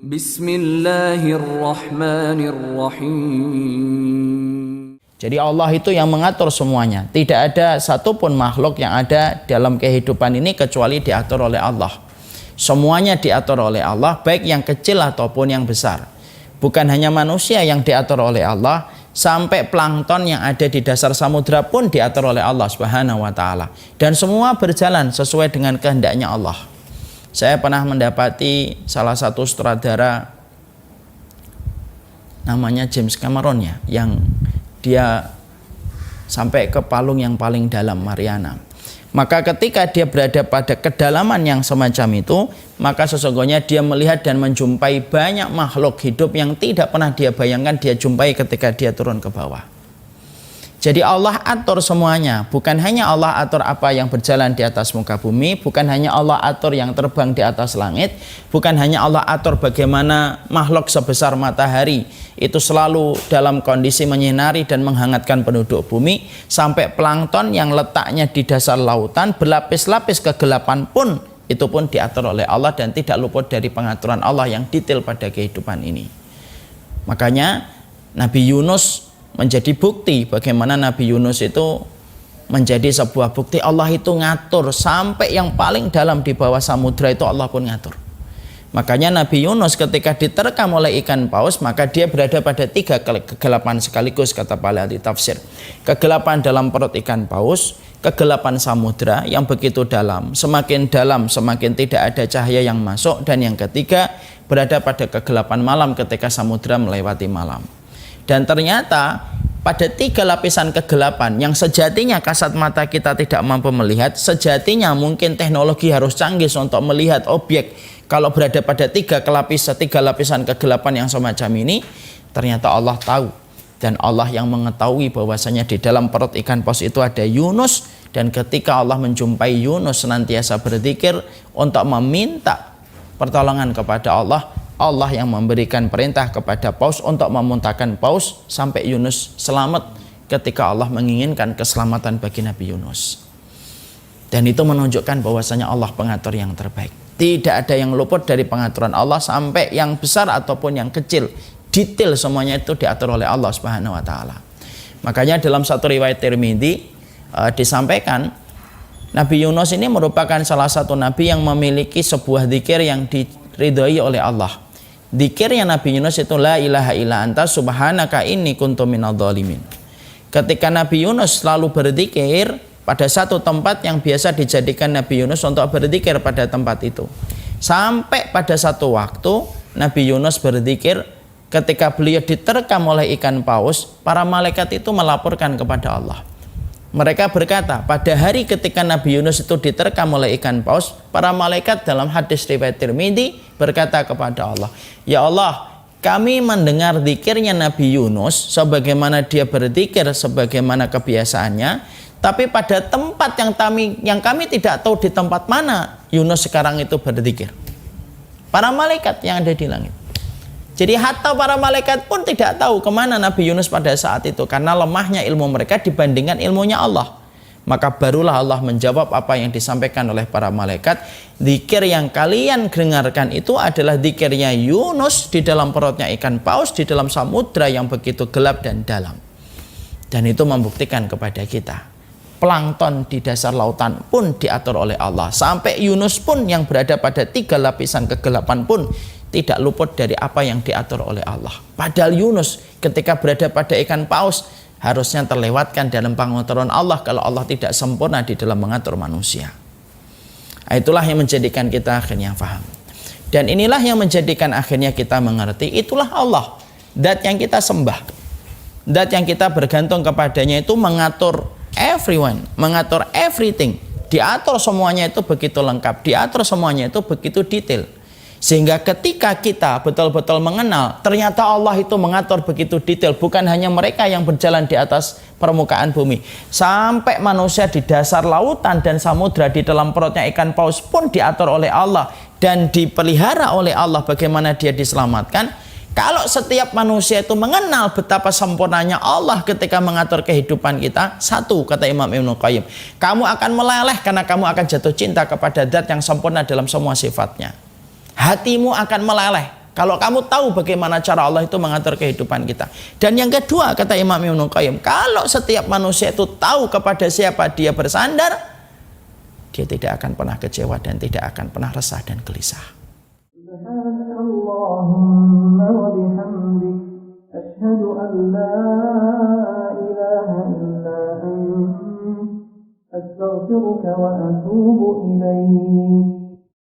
Bismillahirrahmanirrahim. Jadi Allah itu yang mengatur semuanya. Tidak ada satupun makhluk yang ada dalam kehidupan ini kecuali diatur oleh Allah. Semuanya diatur oleh Allah, baik yang kecil ataupun yang besar. Bukan hanya manusia yang diatur oleh Allah, sampai plankton yang ada di dasar samudra pun diatur oleh Allah Subhanahu wa taala. Dan semua berjalan sesuai dengan kehendaknya Allah. Saya pernah mendapati salah satu sutradara namanya James Cameron ya, yang dia sampai ke palung yang paling dalam, Mariana. Maka ketika dia berada pada kedalaman yang semacam itu, maka sesungguhnya dia melihat dan menjumpai banyak makhluk hidup yang tidak pernah dia bayangkan dia jumpai ketika dia turun ke bawah. Jadi Allah atur semuanya, bukan hanya Allah atur apa yang berjalan di atas muka bumi, bukan hanya Allah atur yang terbang di atas langit, bukan hanya Allah atur bagaimana makhluk sebesar matahari itu selalu dalam kondisi menyinari dan menghangatkan penduduk bumi, sampai plankton yang letaknya di dasar lautan berlapis-lapis kegelapan pun itu pun diatur oleh Allah dan tidak luput dari pengaturan Allah yang detail pada kehidupan ini. Makanya Nabi Yunus menjadi bukti bagaimana Nabi Yunus itu menjadi sebuah bukti Allah itu ngatur sampai yang paling dalam di bawah samudra itu Allah pun ngatur. Makanya Nabi Yunus ketika diterkam oleh ikan paus, maka dia berada pada 3 kegelapan sekaligus, kata para ahli tafsir. Kegelapan dalam perut ikan paus, kegelapan samudra yang begitu dalam semakin tidak ada cahaya yang masuk, dan yang ketiga berada pada kegelapan malam ketika samudra melewati malam. Dan ternyata pada 3 lapisan kegelapan yang sejatinya kasat mata kita tidak mampu melihat, sejatinya mungkin teknologi harus canggih untuk melihat objek kalau berada pada 3 lapisan kegelapan yang semacam ini. Ternyata Allah tahu, dan Allah yang mengetahui bahwasanya di dalam perut ikan paus itu ada Yunus, dan ketika Allah menjumpai Yunus senantiasa berzikir untuk meminta pertolongan kepada Allah, Allah yang memberikan perintah kepada paus untuk memuntahkan paus sampai Yunus selamat ketika Allah menginginkan keselamatan bagi Nabi Yunus. Dan itu menunjukkan bahwasanya Allah pengatur yang terbaik. Tidak ada yang luput dari pengaturan Allah, sampai yang besar ataupun yang kecil. Detail semuanya itu diatur oleh Allah Subhanahu wa taala. Makanya dalam satu riwayat Tirmidzi disampaikan Nabi Yunus ini merupakan salah satu nabi yang memiliki sebuah zikir yang diridhoi oleh Allah. Zikirnya Nabi Yunus itu la ilaha illa anta subhanaka inni kuntu minadh dhalimin. Ketika Nabi Yunus selalu berzikir pada satu tempat yang biasa dijadikan Nabi Yunus untuk berzikir pada tempat itu, sampai pada satu waktu Nabi Yunus berzikir ketika beliau diterkam oleh ikan paus, para malaikat itu melaporkan kepada Allah. Mereka berkata, pada hari ketika Nabi Yunus itu diterkam oleh ikan paus, para malaikat dalam hadis riwayat Tirmidzi berkata kepada Allah, "Ya Allah, kami mendengar zikirnya Nabi Yunus sebagaimana dia berzikir sebagaimana kebiasaannya, tapi pada tempat yang kami tidak tahu di tempat mana Yunus sekarang itu berzikir." Para malaikat yang ada di langit. Jadi hatta para malaikat pun tidak tahu kemana Nabi Yunus pada saat itu, karena lemahnya ilmu mereka dibandingkan ilmunya Allah. Maka barulah Allah menjawab apa yang disampaikan oleh para malaikat. Zikir yang kalian dengarkan itu adalah zikirnya Yunus di dalam perutnya ikan paus, di dalam samudra yang begitu gelap dan dalam. Dan itu membuktikan kepada kita, plankton di dasar lautan pun diatur oleh Allah. Sampai Yunus pun yang berada pada 3 lapisan kegelapan pun tidak luput dari apa yang diatur oleh Allah. Padahal Yunus ketika berada pada ikan paus harusnya terlewatkan dalam pengaturan Allah kalau Allah tidak sempurna di dalam mengatur manusia. Itulah yang menjadikan kita akhirnya paham. Dan inilah yang menjadikan akhirnya kita mengerti, itulah Allah, zat yang kita sembah, zat yang kita bergantung kepadanya, itu mengatur everyone, mengatur everything. Diatur semuanya itu begitu lengkap, diatur semuanya itu begitu detail. Sehingga ketika kita betul-betul mengenal ternyata Allah itu mengatur begitu detail, bukan hanya mereka yang berjalan di atas permukaan bumi, sampai manusia di dasar lautan dan samudra di dalam perutnya ikan paus pun diatur oleh Allah dan dipelihara oleh Allah bagaimana dia diselamatkan. Kalau setiap manusia itu mengenal betapa sempurnanya Allah ketika mengatur kehidupan kita, satu, kata Imam Ibnu Qayyim, kamu akan meleleh karena kamu akan jatuh cinta kepada zat yang sempurna dalam semua sifatnya. Hatimu akan meleleh Kalau kamu tahu bagaimana cara Allah itu mengatur kehidupan kita. Dan yang kedua, kata Imam Ibnu Qayyim, kalau setiap manusia itu tahu kepada siapa dia bersandar, dia tidak akan pernah kecewa dan tidak akan pernah resah dan gelisah. Subhanallahumma wa bihamdik, asyhadu an la ilaha illa anta, astaghfiruka wa atubu ilaik.